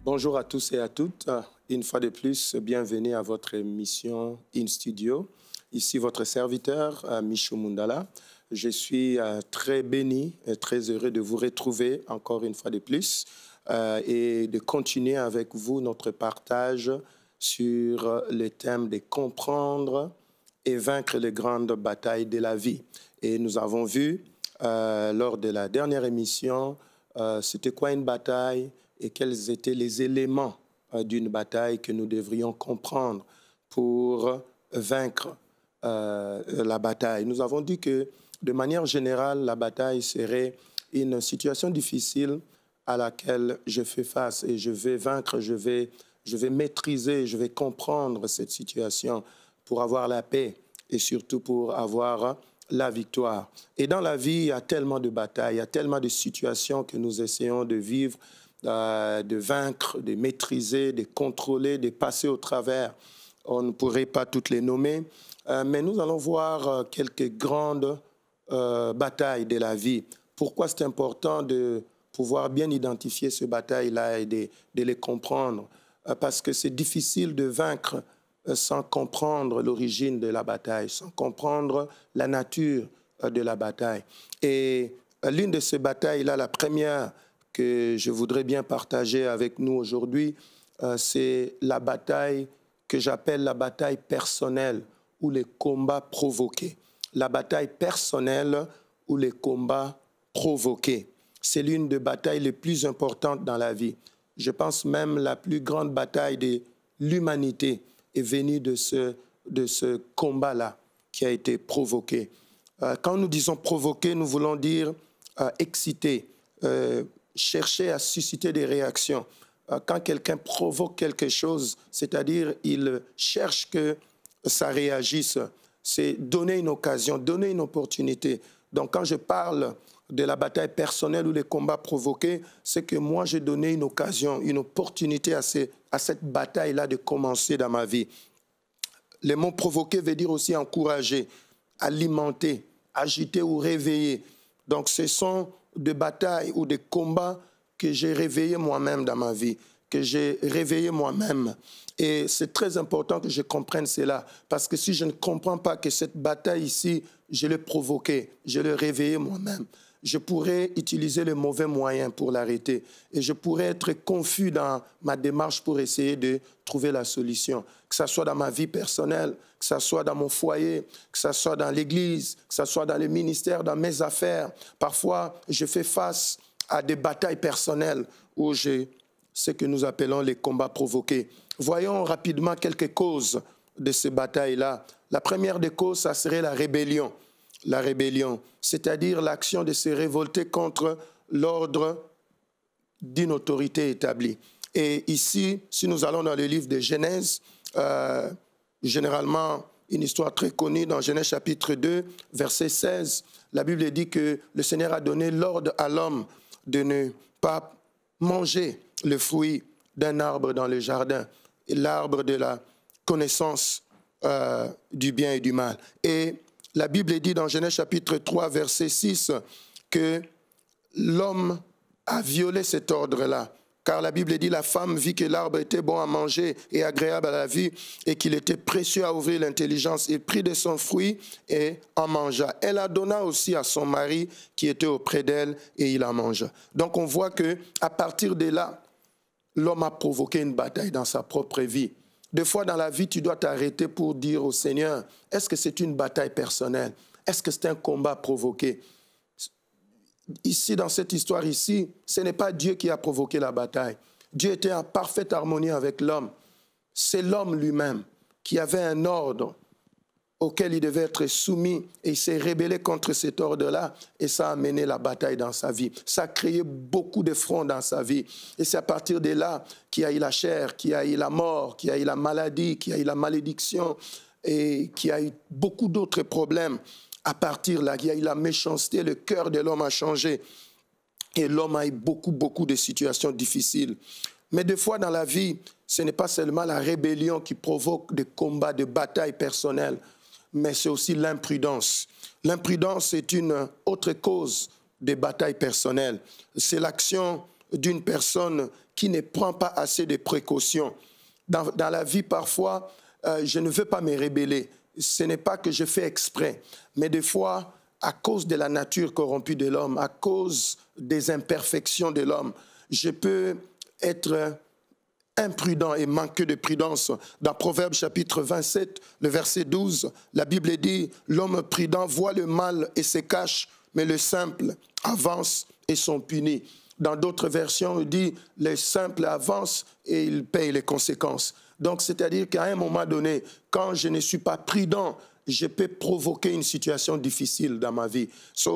Bonjour à tous et à toutes. Une fois de plus, bienvenue à votre émission In Studio. Ici votre serviteur, Michou Mundala. Je suis très béni et très heureux de vous retrouver encore une fois de plus et de continuer avec vous notre partage sur le thème de comprendre et vaincre les grandes batailles de la vie. Et nous avons vu lors de la dernière émission, c'était quoi une bataille et quels étaient les éléments d'une bataille que nous devrions comprendre pour vaincre la bataille. Nous avons dit que, de manière générale, la bataille serait une situation difficile à laquelle je fais face et je vais vaincre, je vais maîtriser, je vais comprendre cette situation pour avoir la paix et surtout pour avoir la victoire. Et dans la vie, il y a tellement de batailles, il y a tellement de situations que nous essayons de vivre, de vaincre, de maîtriser, de contrôler, de passer au travers. On ne pourrait pas toutes les nommer, mais nous allons voir quelques grandes batailles de la vie. Pourquoi c'est important de pouvoir bien identifier ces batailles-là et de les comprendre? Parce que c'est difficile de vaincre sans comprendre l'origine de la bataille, sans comprendre la nature de la bataille. Et l'une de ces batailles-là, la première que je voudrais bien partager avec nous aujourd'hui, c'est la bataille que j'appelle la bataille personnelle ou les combats provoqués. La bataille personnelle ou les combats provoqués. C'est l'une des batailles les plus importantes dans la vie. Je pense même la plus grande bataille de l'humanité est venue de ce combat-là qui a été provoqué. Quand nous disons provoqué, nous voulons dire exciter, chercher à susciter des réactions. Quand quelqu'un provoque quelque chose, c'est-à-dire il cherche que ça réagisse, c'est donner une occasion, donner une opportunité. Donc quand je parle de la bataille personnelle ou les combats provoqués, c'est que moi j'ai donné une occasion, une opportunité à cette bataille-là de commencer dans ma vie. Le mot provoquer veut dire aussi encourager, alimenter, agiter ou réveiller. Donc ce sont des batailles ou des combats que j'ai réveillés moi-même dans ma vie, que j'ai réveillé moi-même. Et c'est très important que je comprenne cela, parce que si je ne comprends pas que cette bataille ici, je l'ai provoquée, je l'ai réveillée moi-même, je pourrais utiliser le mauvais moyen pour l'arrêter. Et je pourrais être confus dans ma démarche pour essayer de trouver la solution. Que ce soit dans ma vie personnelle, que ce soit dans mon foyer, que ce soit dans l'église, que ce soit dans le ministère, dans mes affaires. Parfois, je fais face à des batailles personnelles où j'ai ce que nous appelons les combats provoqués. Voyons rapidement quelques causes de ces batailles-là. La première des causes, ça serait la rébellion. La rébellion, c'est-à-dire l'action de se révolter contre l'ordre d'une autorité établie. Et ici, si nous allons dans le livre de Genèse, généralement, une histoire très connue dans Genèse chapitre 2, verset 16, la Bible dit que le Seigneur a donné l'ordre à l'homme de ne pas manger le fruit d'un arbre dans le jardin, l'arbre de la connaissance du bien et du mal. Et la Bible dit dans Genèse chapitre 3, verset 6, que l'homme a violé cet ordre-là. Car la Bible dit, la femme vit que l'arbre était bon à manger et agréable à la vue et qu'il était précieux à ouvrir l'intelligence. Il prit de son fruit et en mangea. Elle la donna aussi à son mari qui était auprès d'elle et il en mangea. Donc on voit qu'à partir de là, l'homme a provoqué une bataille dans sa propre vie. Des fois dans la vie, tu dois t'arrêter pour dire au Seigneur, est-ce que c'est une bataille personnelle? Est-ce que c'est un combat provoqué? Ici, dans cette histoire ici, ce n'est pas Dieu qui a provoqué la bataille. Dieu était en parfaite harmonie avec l'homme. C'est l'homme lui-même qui avait un ordre auquel il devait être soumis et il s'est rébellé contre cet ordre-là et ça a mené la bataille dans sa vie. Ça a créé beaucoup de fronts dans sa vie. Et c'est à partir de là qu'il y a eu la chair, qu'il y a eu la mort, qu'il y a eu la maladie, qu'il y a eu la malédiction et qu'il y a eu beaucoup d'autres problèmes. À partir de là, il y a eu la méchanceté, le cœur de l'homme a changé et l'homme a eu beaucoup de situations difficiles. Mais des fois dans la vie, ce n'est pas seulement la rébellion qui provoque des combats, des batailles personnelles, mais c'est aussi l'imprudence. L'imprudence est une autre cause des batailles personnelles. C'est l'action d'une personne qui ne prend pas assez de précautions. Dans la vie, parfois, je ne veux pas me rebeller. Ce n'est pas que je fais exprès, mais des fois, à cause de la nature corrompue de l'homme, à cause des imperfections de l'homme, je peux être imprudent et manquer de prudence. Dans Proverbes chapitre 27, le verset 12, la Bible dit « L'homme prudent voit le mal et se cache, mais le simple avance et sont punis. » Dans d'autres versions, il dit « Les simples avancent et ils payent les conséquences. » Donc, c'est-à-dire qu'à un moment donné, quand je ne suis pas prudent, je peux provoquer une situation difficile dans ma vie.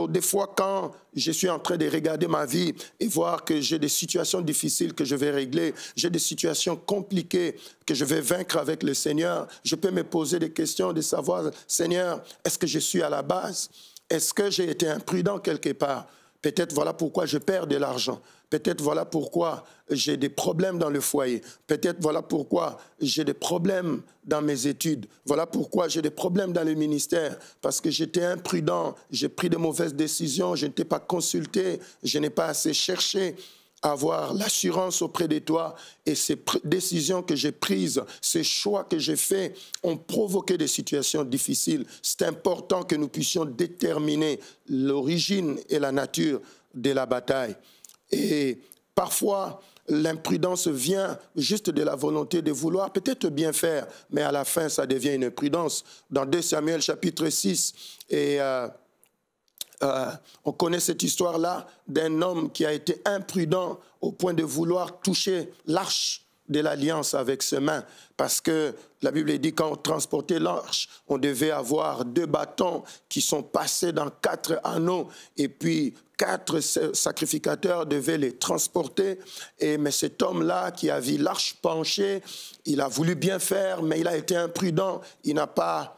Des fois, quand je suis en train de regarder ma vie et voir que j'ai des situations difficiles que je vais régler, j'ai des situations compliquées que je vais vaincre avec le Seigneur, je peux me poser des questions de savoir, Seigneur, est-ce que je suis à la base? Est-ce que j'ai été imprudent quelque part? Peut-être voilà pourquoi je perds de l'argent. Peut-être voilà pourquoi j'ai des problèmes dans le foyer. Peut-être voilà pourquoi j'ai des problèmes dans mes études. Voilà pourquoi j'ai des problèmes dans le ministère. Parce que j'étais imprudent, j'ai pris de mauvaises décisions, je n'étais pas consulté, je n'ai pas assez cherché à avoir l'assurance auprès de toi. Et ces décisions que j'ai prises, ces choix que j'ai faits ont provoqué des situations difficiles. C'est important que nous puissions déterminer l'origine et la nature de la bataille. Et parfois, l'imprudence vient juste de la volonté de vouloir peut-être bien faire, mais à la fin, ça devient une imprudence. Dans 2 Samuel chapitre 6, on connaît cette histoire-là d'un homme qui a été imprudent au point de vouloir toucher l'arche de l'alliance avec ses mains. Parce que la Bible dit quand on transportait l'arche, on devait avoir 2 bâtons qui sont passés dans 4 anneaux et puis 4 sacrificateurs devaient les transporter. Mais cet homme-là qui a vu l'arche penchée, il a voulu bien faire, mais il a été imprudent. Il n'a pas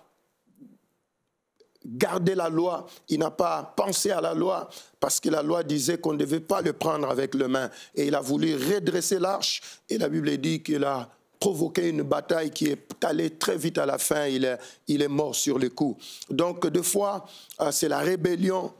gardé la loi, il n'a pas pensé à la loi parce que la loi disait qu'on ne devait pas le prendre avec les mains. Et il a voulu redresser l'arche et la Bible dit qu'il a provoqué une bataille qui est allée très vite à la fin, il est mort sur le coup. Donc, des fois, c'est la rébellion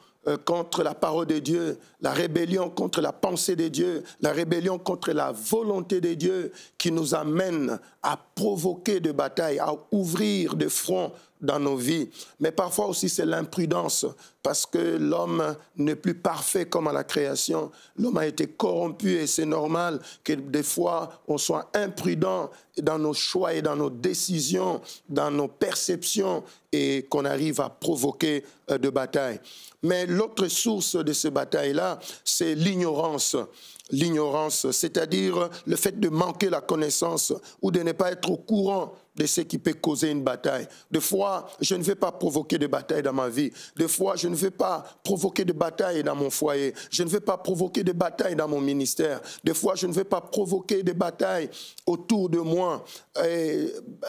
contre la parole de Dieu, la rébellion contre la pensée de Dieu, la rébellion contre la volonté de Dieu qui nous amène à provoquer des batailles, à ouvrir des fronts dans nos vies. Mais parfois aussi c'est l'imprudence parce que l'homme n'est plus parfait comme à la création. L'homme a été corrompu et c'est normal que des fois on soit imprudent dans nos choix et dans nos décisions, dans nos perceptions et qu'on arrive à provoquer de batailles. Mais l'autre source de ces batailles-là, c'est l'ignorance. L'ignorance, c'est-à-dire le fait de manquer la connaissance ou de ne pas être au courant de ce qui peut causer une bataille. Des fois, je ne vais pas provoquer de bataille dans ma vie. Des fois, je ne vais pas provoquer de bataille dans mon foyer. Je ne vais pas provoquer de bataille dans mon ministère. Des fois, je ne vais pas provoquer de bataille autour de moi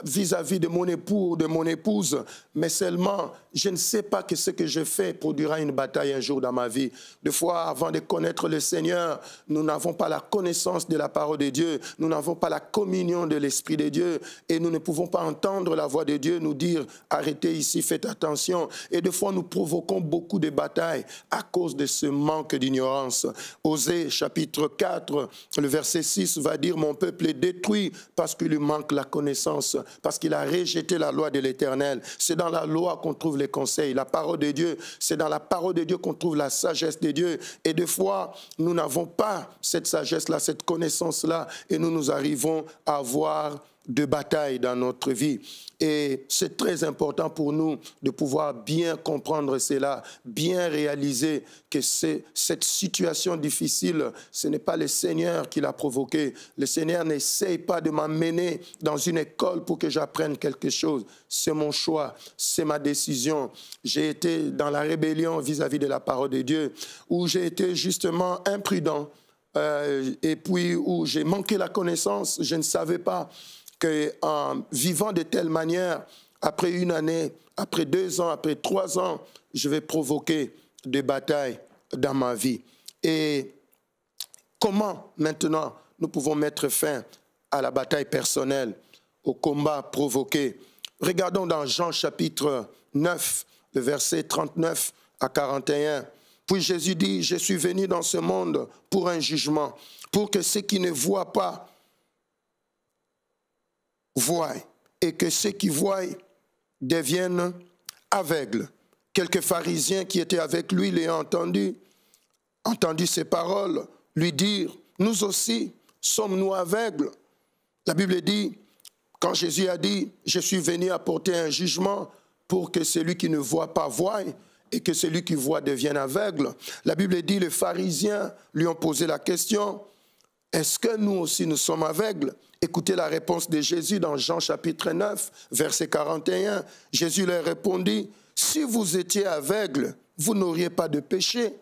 vis-à-vis de mon époux, de mon épouse. Mais seulement, je ne sais pas que ce que je fais produira une bataille un jour dans ma vie. Des fois, avant de connaître le Seigneur, nous n'avons pas la connaissance de la parole de Dieu. Nous n'avons pas la communion de l'Esprit de Dieu. Et nous ne pouvons pas entendre la voix de Dieu nous dire « Arrêtez ici, faites attention ». Et des fois, nous provoquons beaucoup de batailles à cause de ce manque d'ignorance. Osée, chapitre 4, le verset 6 va dire « Mon peuple est détruit parce qu'il lui manque la connaissance, parce qu'il a rejeté la loi de l'Éternel ». C'est dans la loi qu'on trouve les conseils, la parole de Dieu. C'est dans la parole de Dieu qu'on trouve la sagesse de Dieu. Et des fois, nous n'avons pas cette sagesse-là, cette connaissance-là, et nous arrivons à avoir de bataille dans notre vie. Et c'est très important pour nous de pouvoir bien comprendre cela, bien réaliser que cette situation difficile, ce n'est pas le Seigneur qui l'a provoquée. Le Seigneur n'essaye pas de m'amener dans une école pour que j'apprenne quelque chose. C'est mon choix, c'est ma décision. J'ai été dans la rébellion vis-à-vis de la parole de Dieu, où j'ai été justement imprudent, et puis où j'ai manqué la connaissance, je ne savais pas qu'en vivant de telle manière, après 1 année, après 2 ans, après 3 ans, je vais provoquer des batailles dans ma vie. Et comment maintenant nous pouvons mettre fin à la bataille personnelle, au combat provoqué? Regardons dans Jean chapitre 9, le verset 39 à 41. Puis Jésus dit, je suis venu dans ce monde pour un jugement, pour que ceux qui ne voient pas voient, et que ceux qui voient deviennent aveugles. Quelques pharisiens qui étaient avec lui l'ayant entendu ces paroles, lui dire, nous aussi sommes-nous aveugles? La Bible dit, quand Jésus a dit, je suis venu apporter un jugement pour que celui qui ne voit pas voie et que celui qui voit devienne aveugle. La Bible dit, les pharisiens lui ont posé la question, est-ce que nous aussi nous sommes aveugles? Écoutez la réponse de Jésus dans Jean chapitre 9, verset 41. Jésus leur répondit, si vous étiez aveugles, vous n'auriez pas de péché.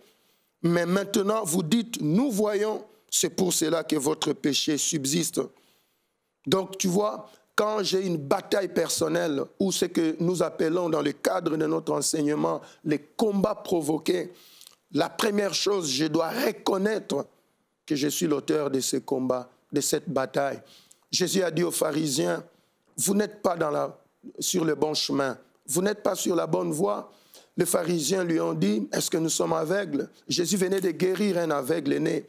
Mais maintenant, vous dites, nous voyons, c'est pour cela que votre péché subsiste. Donc, tu vois, quand j'ai une bataille personnelle, ou ce que nous appelons dans le cadre de notre enseignement, les combats provoqués, la première chose, je dois reconnaître que je suis l'auteur de ce combat, de cette bataille. Jésus a dit aux pharisiens, vous n'êtes pas sur le bon chemin, vous n'êtes pas sur la bonne voie. Les pharisiens lui ont dit, est-ce que nous sommes aveugles? Jésus venait de guérir un aveugle né.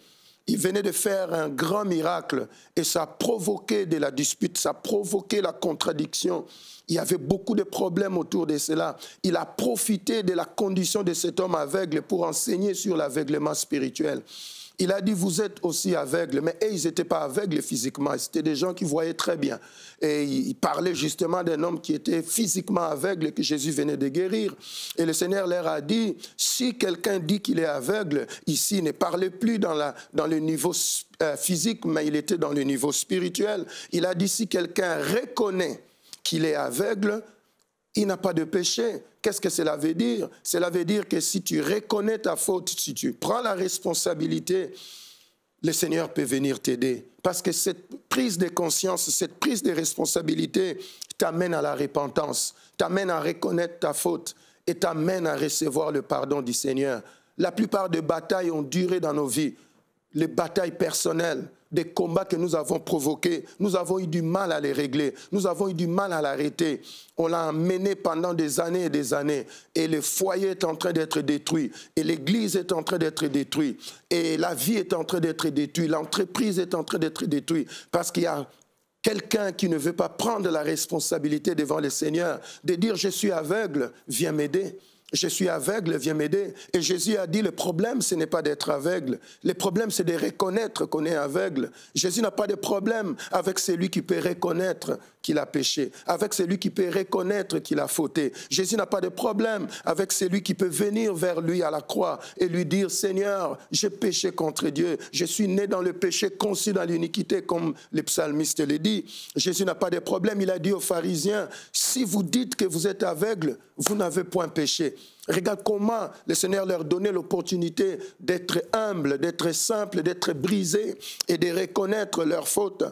Il venait de faire un grand miracle et ça a provoqué de la dispute, ça a provoqué la contradiction. Il y avait beaucoup de problèmes autour de cela. Il a profité de la condition de cet homme aveugle pour enseigner sur l'aveuglement spirituel. Il a dit, vous êtes aussi aveugles, mais ils n'étaient pas aveugles physiquement, c'était des gens qui voyaient très bien. Et il parlait justement d'un homme qui était physiquement aveugle et que Jésus venait de guérir. Et le Seigneur leur a dit, si quelqu'un dit qu'il est aveugle, ici, il ne parlait plus dans le niveau physique, mais il était dans le niveau spirituel. Il a dit, si quelqu'un reconnaît qu'il est aveugle, il n'a pas de péché. Qu'est-ce que cela veut dire? Cela veut dire que si tu reconnais ta faute, si tu prends la responsabilité, le Seigneur peut venir t'aider. Parce que cette prise de conscience, cette prise de responsabilité t'amène à la repentance, t'amène à reconnaître ta faute et t'amène à recevoir le pardon du Seigneur. La plupart des batailles ont duré dans nos vies. Les batailles personnelles, des combats que nous avons provoqués, nous avons eu du mal à les régler, nous avons eu du mal à l'arrêter. On l'a mené pendant des années et des années, et le foyer est en train d'être détruit, et l'église est en train d'être détruite, et la vie est en train d'être détruite, l'entreprise est en train d'être détruite, parce qu'il y a quelqu'un qui ne veut pas prendre la responsabilité devant le Seigneur, de dire « je suis aveugle, viens m'aider ». Je suis aveugle, viens m'aider. Et Jésus a dit, le problème, ce n'est pas d'être aveugle. Le problème, c'est de reconnaître qu'on est aveugle. Jésus n'a pas de problème avec celui qui peut reconnaître qu'il a péché, avec celui qui peut reconnaître qu'il a fauté. Jésus n'a pas de problème avec celui qui peut venir vers lui à la croix et lui dire, Seigneur, j'ai péché contre Dieu. Je suis né dans le péché, conçu dans l'iniquité, comme le psalmiste le dit. Jésus n'a pas de problème. Il a dit aux pharisiens, si vous dites que vous êtes aveugle, vous n'avez point péché. Regarde comment le Seigneur leur donnait l'opportunité d'être humble, d'être simple, d'être brisé et de reconnaître leurs fautes.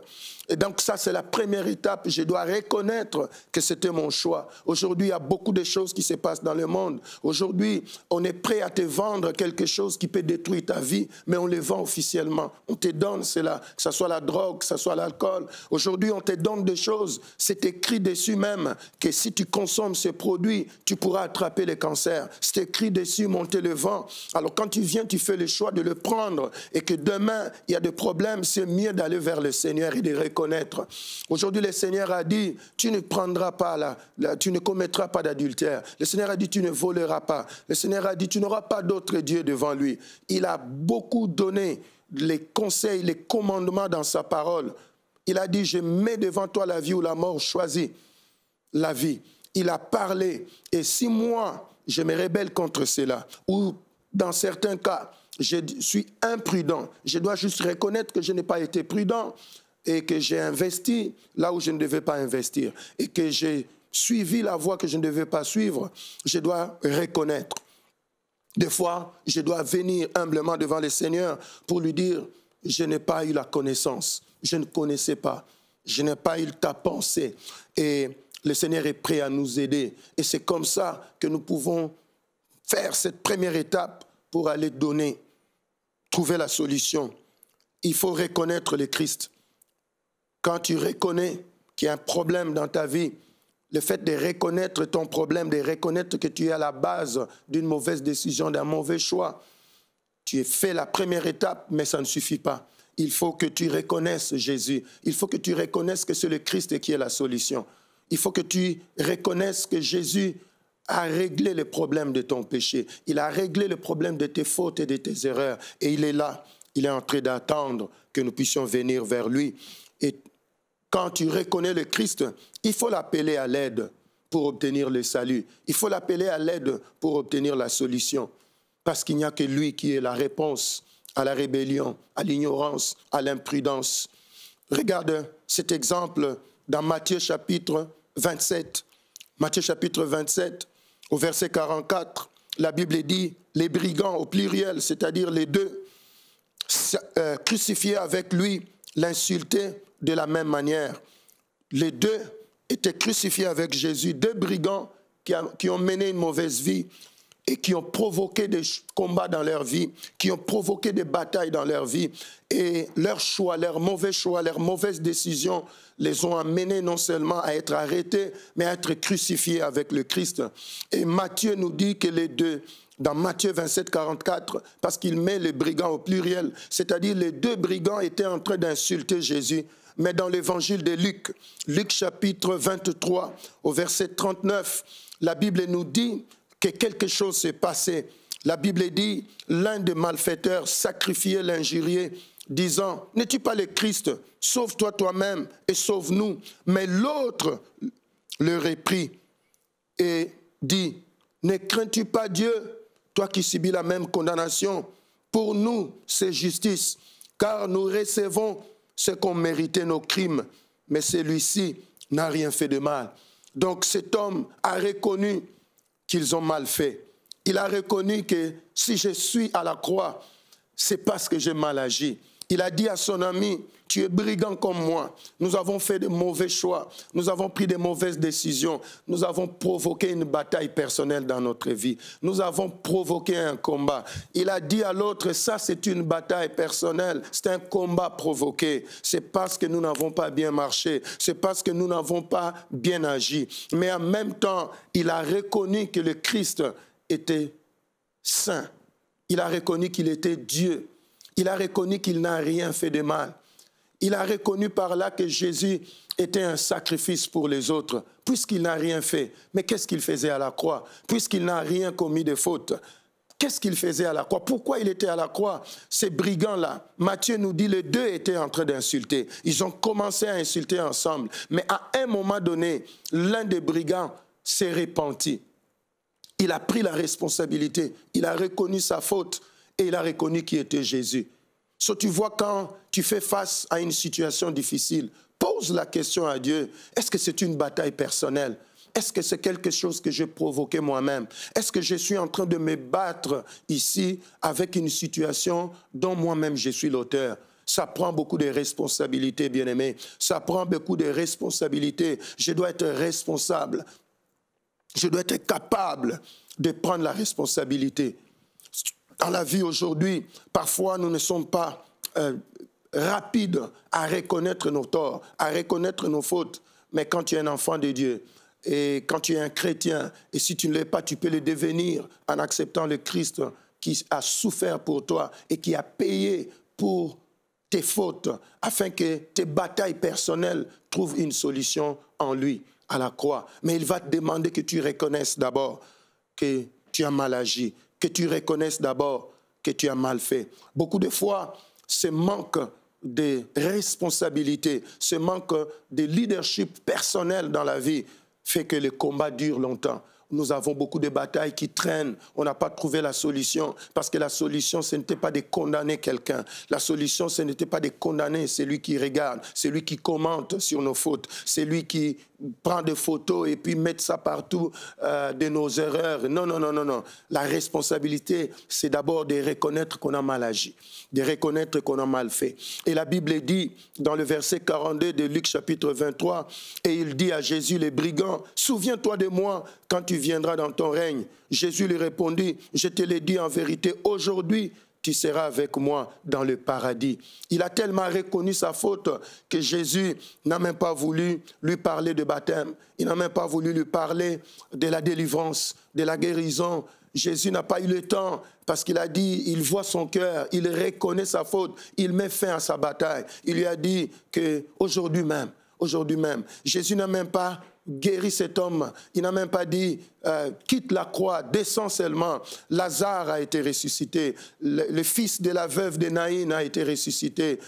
Et donc ça, c'est la première étape. Je dois reconnaître que c'était mon choix. Aujourd'hui, il y a beaucoup de choses qui se passent dans le monde. Aujourd'hui, on est prêt à te vendre quelque chose qui peut détruire ta vie, mais on le vend officiellement. On te donne cela, que ce soit la drogue, que ce soit l'alcool. Aujourd'hui, on te donne des choses. C'est écrit dessus même que si tu consommes ces produits, tu pourras attraper le cancer. C'est écrit dessus, monter le vent. Alors quand tu viens, tu fais le choix de le prendre et que demain, il y a des problèmes, c'est mieux d'aller vers le Seigneur et de reconnaître. Aujourd'hui, le Seigneur a dit, tu ne prendras pas tu ne commettras pas d'adultère. Le Seigneur a dit, tu ne voleras pas. Le Seigneur a dit, tu n'auras pas d'autre Dieu devant lui. Il a beaucoup donné les conseils, les commandements dans sa parole. Il a dit, je mets devant toi la vie ou la mort, choisis la vie. Il a parlé. Et si moi, je me rebelle contre cela, ou dans certains cas, je suis imprudent, je dois juste reconnaître que je n'ai pas été prudent et que j'ai investi là où je ne devais pas investir et que j'ai suivi la voie que je ne devais pas suivre, je dois reconnaître. Des fois, je dois venir humblement devant le Seigneur pour lui dire, je n'ai pas eu la connaissance, je ne connaissais pas, je n'ai pas eu ta pensée. Et le Seigneur est prêt à nous aider. Et c'est comme ça que nous pouvons faire cette première étape pour aller trouver la solution. Il faut reconnaître le Christ. Quand tu reconnais qu'il y a un problème dans ta vie, le fait de reconnaître ton problème, de reconnaître que tu es à la base d'une mauvaise décision, d'un mauvais choix. Tu as fait la première étape, mais ça ne suffit pas. Il faut que tu reconnaisses Jésus. Il faut que tu reconnaisses que c'est le Christ qui est la solution. Il faut que tu reconnaisses que Jésus a réglé le problème de ton péché. Il a réglé le problème de tes fautes et de tes erreurs. Et il est là. Il est en train d'attendre que nous puissions venir vers lui. Et quand tu reconnais le Christ, il faut l'appeler à l'aide pour obtenir le salut. Il faut l'appeler à l'aide pour obtenir la solution. Parce qu'il n'y a que lui qui est la réponse à la rébellion, à l'ignorance, à l'imprudence. Regarde cet exemple dans Matthieu chapitre 27. Matthieu chapitre 27, au verset 44, la Bible dit, les brigands au pluriel, c'est-à-dire les deux, crucifiés avec lui, l'insultaient de la même manière. Les deux étaient crucifiés avec Jésus, deux brigands qui ont mené une mauvaise vie et qui ont provoqué des combats dans leur vie, qui ont provoqué des batailles dans leur vie. Et leurs choix, leurs mauvaises décisions les ont amenés non seulement à être arrêtés, mais à être crucifiés avec le Christ. Et Matthieu nous dit que les deux, dans Matthieu 27, 44, parce qu'il met les brigands au pluriel, c'est-à-dire les deux brigands étaient en train d'insulter Jésus. Mais dans l'évangile de Luc, Luc chapitre 23, au verset 39, la Bible nous dit que quelque chose s'est passé. La Bible dit, l'un des malfaiteurs sacrifiait l'injurié, disant, n'es-tu pas le Christ? Sauve-toi toi-même et sauve-nous. Mais l'autre le réprit et dit, ne crains-tu pas Dieu, toi qui subis la même condamnation? Pour nous, c'est justice, car nous recevons ce qu'ont mérité nos crimes, mais celui-ci n'a rien fait de mal. Donc cet homme a reconnu qu'ils ont mal fait. Il a reconnu que si je suis à la croix, c'est parce que j'ai mal agi. Il a dit à son ami, tu es brigand comme moi. Nous avons fait de mauvais choix. Nous avons pris de mauvaises décisions. Nous avons provoqué une bataille personnelle dans notre vie. Nous avons provoqué un combat. Il a dit à l'autre, ça c'est une bataille personnelle. C'est un combat provoqué. C'est parce que nous n'avons pas bien marché. C'est parce que nous n'avons pas bien agi. Mais en même temps, il a reconnu que le Christ était saint. Il a reconnu qu'il était Dieu. Il a reconnu qu'il n'a rien fait de mal. Il a reconnu par là que Jésus était un sacrifice pour les autres, puisqu'il n'a rien fait. Mais qu'est-ce qu'il faisait à la croix? Puisqu'il n'a rien commis de faute. Qu'est-ce qu'il faisait à la croix? Pourquoi il était à la croix? Ces brigands-là, Matthieu nous dit, les deux étaient en train d'insulter. Ils ont commencé à insulter ensemble. Mais à un moment donné, l'un des brigands s'est repenti. Il a pris la responsabilité. Il a reconnu sa faute. Et il a reconnu qui était Jésus. So, tu vois, quand tu fais face à une situation difficile, pose la question à Dieu. Est-ce que c'est une bataille personnelle? Est-ce que c'est quelque chose que j'ai provoqué moi-même? Est-ce que je suis en train de me battre ici avec une situation dont moi-même je suis l'auteur? Ça prend beaucoup de responsabilités, bien-aimés. Ça prend beaucoup de responsabilités. Je dois être responsable. Je dois être capable de prendre la responsabilité. Dans la vie aujourd'hui, parfois nous ne sommes pas rapides à reconnaître nos torts, à reconnaître nos fautes. Mais quand tu es un enfant de Dieu et quand tu es un chrétien, et si tu ne l'es pas, tu peux le devenir en acceptant le Christ qui a souffert pour toi et qui a payé pour tes fautes, afin que tes batailles personnelles trouvent une solution en lui, à la croix. Mais il va te demander que tu reconnaisses d'abord que tu as mal agi, que tu reconnaisses d'abord que tu as mal fait. Beaucoup de fois, ce manque de responsabilité, ce manque de leadership personnel dans la vie fait que le combat dure longtemps. Nous avons beaucoup de batailles qui traînent. On n'a pas trouvé la solution parce que la solution, ce n'était pas de condamner quelqu'un. La solution, ce n'était pas de condamner celui qui regarde, celui qui commente sur nos fautes, celui qui prend des photos et puis met ça partout de nos erreurs. Non, non, non, non, non. La responsabilité, c'est d'abord de reconnaître qu'on a mal agi, de reconnaître qu'on a mal fait. Et la Bible dit, dans le verset 42 de Luc chapitre 23, et il dit à Jésus, les brigands, souviens-toi de moi quand tu viendras dans ton règne. Jésus lui répondit, je te l'ai dit en vérité, aujourd'hui, tu seras avec moi dans le paradis. Il a tellement reconnu sa faute que Jésus n'a même pas voulu lui parler de baptême. Il n'a même pas voulu lui parler de la délivrance, de la guérison. Jésus n'a pas eu le temps parce qu'il a dit, il voit son cœur, il reconnaît sa faute, il met fin à sa bataille. Il lui a dit qu'aujourd'hui même, Jésus n'a même pas guéri cet homme. Il n'a même pas dit, quitte la croix, descends seulement. Lazare a été ressuscité. Le fils de la veuve de Naïn a été ressuscité.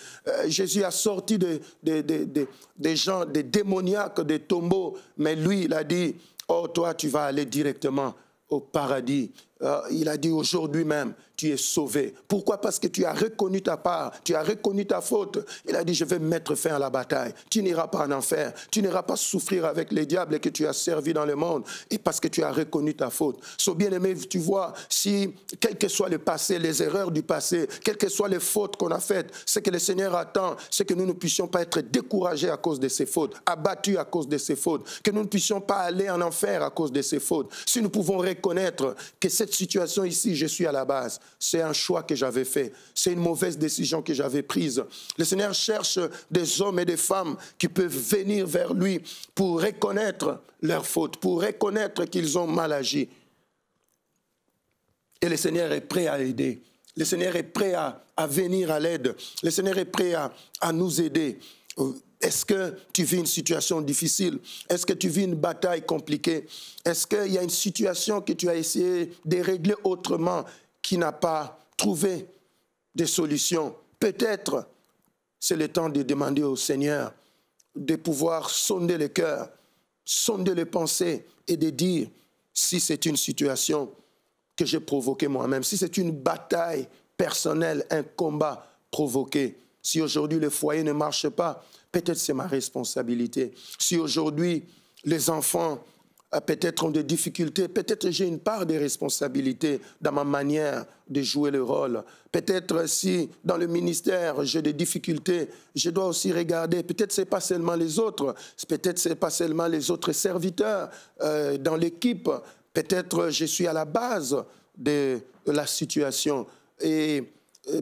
Jésus a sorti des gens, des démoniaques, des tombeaux. Mais lui, il a dit, oh, toi, tu vas aller directement au paradis. Il a dit aujourd'hui même, tu es sauvé. Pourquoi? Parce que tu as reconnu ta part, tu as reconnu ta faute. Il a dit, je vais mettre fin à la bataille. Tu n'iras pas en enfer, tu n'iras pas souffrir avec les diables que tu as servi dans le monde. Et parce que tu as reconnu ta faute. So, bien-aimé, tu vois, si, quel que soit le passé, les erreurs du passé, quelles que soient les fautes qu'on a faites, ce que le Seigneur attend, c'est que nous ne puissions pas être découragés à cause de ces fautes, abattus à cause de ces fautes, que nous ne puissions pas aller en enfer à cause de ces fautes. Si nous pouvons reconnaître que cette situation ici, je suis à la base, c'est un choix que j'avais fait, c'est une mauvaise décision que j'avais prise. Le Seigneur cherche des hommes et des femmes qui peuvent venir vers lui pour reconnaître leurs fautes, pour reconnaître qu'ils ont mal agi. Et le Seigneur est prêt à aider. Le Seigneur est prêt à venir à l'aide. Le Seigneur est prêt à nous aider. Est-ce que tu vis une situation difficile? Est-ce que tu vis une bataille compliquée? Est-ce qu'il y a une situation que tu as essayé de régler autrement qui n'a pas trouvé de solution? Peut-être c'est le temps de demander au Seigneur de pouvoir sonder le cœur, sonder les pensées et de dire si c'est une situation que j'ai provoquée moi-même, si c'est une bataille personnelle, un combat provoqué. Si aujourd'hui le foyer ne marche pas, peut-être c'est ma responsabilité. Si aujourd'hui les enfants peut-être ont des difficultés, peut-être j'ai une part de responsabilité dans ma manière de jouer le rôle. Peut-être si dans le ministère j'ai des difficultés, je dois aussi regarder, peut-être ce n'est pas seulement les autres, peut-être ce n'est pas seulement les autres serviteurs dans l'équipe, peut-être je suis à la base de la situation. Et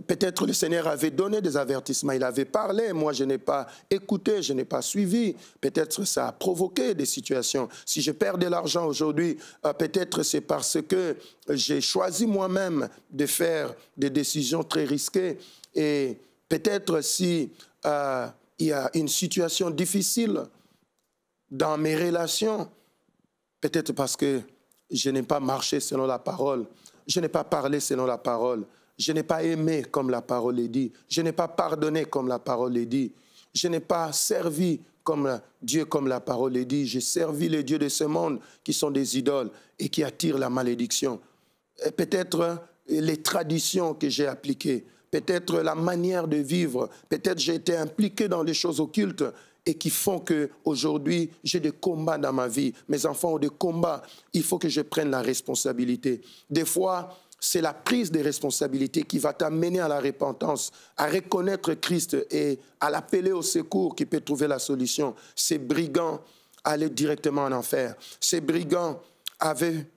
peut-être le Seigneur avait donné des avertissements, il avait parlé, moi je n'ai pas écouté, je n'ai pas suivi. Peut-être ça a provoqué des situations. Si je perds de l'argent aujourd'hui, peut-être c'est parce que j'ai choisi moi-même de faire des décisions très risquées. Et peut-être si il y a une situation difficile dans mes relations, peut-être parce que je n'ai pas marché selon la parole, je n'ai pas parlé selon la parole. Je n'ai pas aimé comme la parole est dit. Je n'ai pas pardonné comme la parole est dit. Je n'ai pas servi comme Dieu comme la parole est dit. J'ai servi les dieux de ce monde qui sont des idoles et qui attirent la malédiction. Peut-être les traditions que j'ai appliquées, peut-être la manière de vivre, peut-être j'ai été impliqué dans les choses occultes et qui font qu'aujourd'hui, j'ai des combats dans ma vie. Mes enfants ont des combats. Il faut que je prenne la responsabilité. Des fois, c'est la prise des responsabilités qui va t'amener à la repentance, à reconnaître Christ et à l'appeler au secours qui peut trouver la solution. Ces brigands allaient directement en enfer. Ces brigands avaient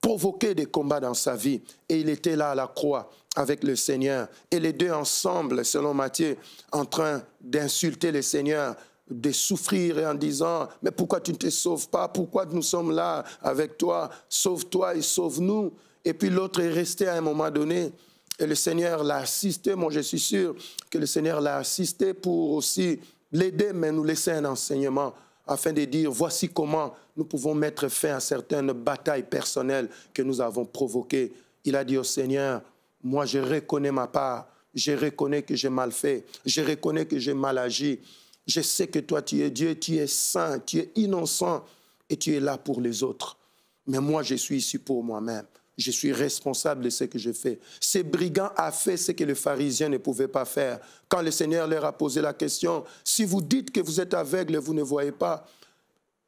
provoqué des combats dans sa vie et il était là à la croix avec le Seigneur. Et les deux ensemble, selon Matthieu, en train d'insulter le Seigneur, de souffrir et en disant « Mais pourquoi tu ne te sauves pas? Pourquoi nous sommes là avec toi? Sauve-toi et sauve-nous » Et puis l'autre est resté à un moment donné et le Seigneur l'a assisté. Moi, je suis sûr que le Seigneur l'a assisté pour aussi l'aider, mais nous laisser un enseignement afin de dire voici comment nous pouvons mettre fin à certaines batailles personnelles que nous avons provoquées. Il a dit au Seigneur, moi je reconnais ma part, je reconnais que j'ai mal fait, je reconnais que j'ai mal agi. Je sais que toi tu es Dieu, tu es saint, tu es innocent et tu es là pour les autres. Mais moi je suis ici pour moi-même. Je suis responsable de ce que je fais. Ces brigands ont fait ce que les pharisiens ne pouvaient pas faire. Quand le Seigneur leur a posé la question, si vous dites que vous êtes aveugle, vous ne voyez pas.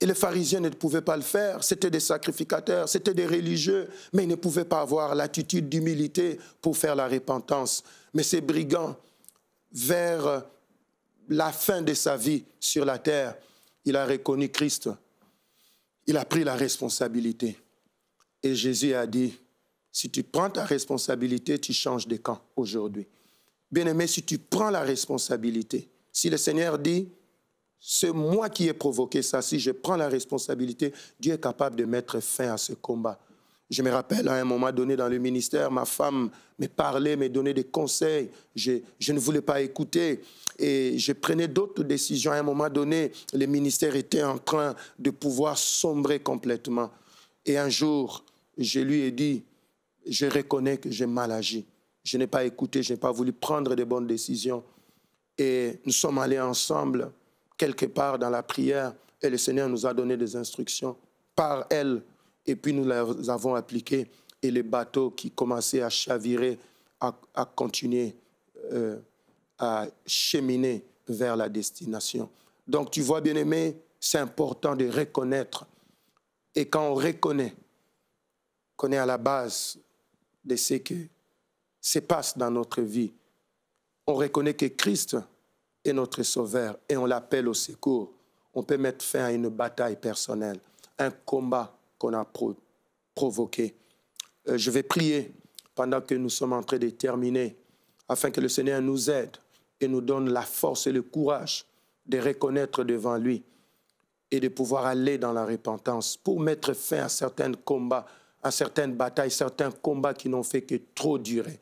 Et les pharisiens ne pouvaient pas le faire. C'était des sacrificateurs, c'était des religieux, mais ils ne pouvaient pas avoir l'attitude d'humilité pour faire la repentance. Mais ces brigands, vers la fin de sa vie sur la terre, il a reconnu Christ. Il a pris la responsabilité. Et Jésus a dit, Si tu prends ta responsabilité, tu changes de camp aujourd'hui. Bien-aimé, si tu prends la responsabilité, si le Seigneur dit, c'est moi qui ai provoqué ça, si je prends la responsabilité, Dieu est capable de mettre fin à ce combat. Je me rappelle, à un moment donné dans le ministère, ma femme me parlait, me donnait des conseils. Je ne voulais pas écouter et je prenais d'autres décisions. À un moment donné, le ministère était en train de pouvoir sombrer complètement. Et un jour, je lui ai dit, je reconnais que j'ai mal agi. Je n'ai pas écouté, je n'ai pas voulu prendre de bonnes décisions. Et nous sommes allés ensemble, quelque part dans la prière, et le Seigneur nous a donné des instructions par elle. Et puis nous les avons appliquées et les bateaux qui commençaient à chavirer, à continuer à cheminer vers la destination. Donc tu vois, bien-aimé, c'est important de reconnaître. Et quand on reconnaît qu'on est à la base de ce qui se passe dans notre vie, on reconnaît que Christ est notre sauveur et on l'appelle au secours. On peut mettre fin à une bataille personnelle, un combat qu'on a provoqué. Je vais prier pendant que nous sommes en train de terminer, afin que le Seigneur nous aide et nous donne la force et le courage de reconnaître devant lui et de pouvoir aller dans la repentance pour mettre fin à certains combats, à certaines batailles, certains combats qui n'ont fait que trop durer.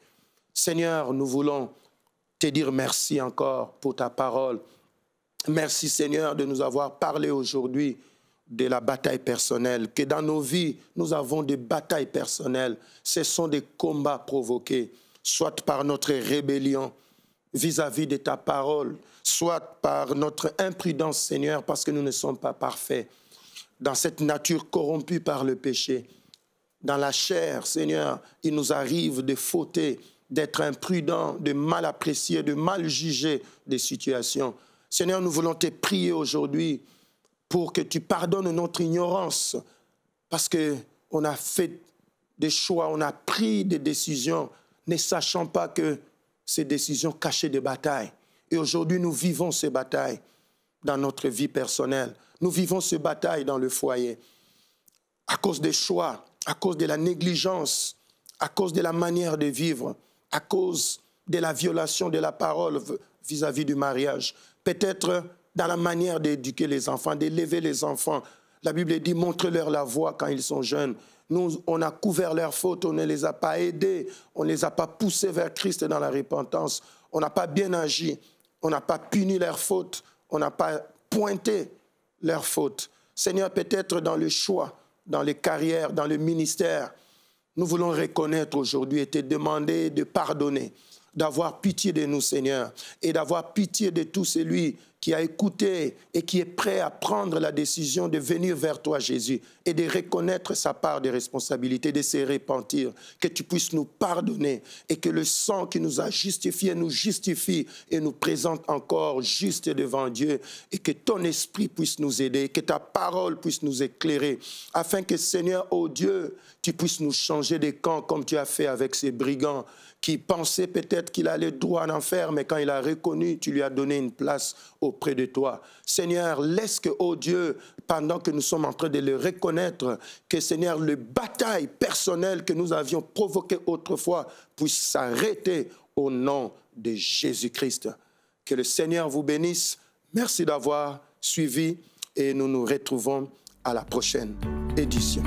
Seigneur, nous voulons te dire merci encore pour ta parole. Merci Seigneur de nous avoir parlé aujourd'hui de la bataille personnelle, que dans nos vies, nous avons des batailles personnelles. Ce sont des combats provoqués, soit par notre rébellion vis-à-vis de ta parole, soit par notre imprudence, Seigneur, parce que nous ne sommes pas parfaits. Dans cette nature corrompue par le péché, dans la chair, Seigneur, il nous arrive de fauter, d'être imprudents, de mal apprécier, de mal juger des situations. Seigneur, nous voulons te prier aujourd'hui pour que tu pardonnes notre ignorance, parce qu'on a fait des choix, on a pris des décisions, ne sachant pas que ces décisions cachaient des batailles. Et aujourd'hui, nous vivons ces batailles dans notre vie personnelle. Nous vivons ces batailles dans le foyer. À cause des choix, à cause de la négligence, à cause de la manière de vivre, à cause de la violation de la parole vis-à-vis du mariage. Peut-être dans la manière d'éduquer les enfants, d'élever les enfants. La Bible dit, montre-leur la voie quand ils sont jeunes. Nous, on a couvert leurs fautes, on ne les a pas aidés, on ne les a pas poussés vers Christ dans la repentance. On n'a pas bien agi, on n'a pas puni leurs fautes, on n'a pas pointé leurs fautes. Seigneur, peut-être dans le choix, dans les carrières, dans le ministère, nous voulons reconnaître aujourd'hui et te demander de pardonner, d'avoir pitié de nous, Seigneur, et d'avoir pitié de tout celui qui a écouté et qui est prêt à prendre la décision de venir vers toi, Jésus, et de reconnaître sa part de responsabilité, de se repentir, que tu puisses nous pardonner et que le sang qui nous a justifiés nous justifie et nous présente encore juste devant Dieu, et que ton esprit puisse nous aider, que ta parole puisse nous éclairer, afin que, Seigneur, oh Dieu, tu puisses nous changer de camp comme tu as fait avec ces brigands qui pensaient peut-être qu'il allait droit en enfer, mais quand il a reconnu, tu lui as donné une place auprès de toi. Seigneur, laisse que, oh Dieu, pendant que nous sommes en train de le reconnaître, que, Seigneur, le bataille personnelle que nous avions provoquée autrefois puisse s'arrêter au nom de Jésus-Christ. Que le Seigneur vous bénisse. Merci d'avoir suivi et nous nous retrouvons à la prochaine édition.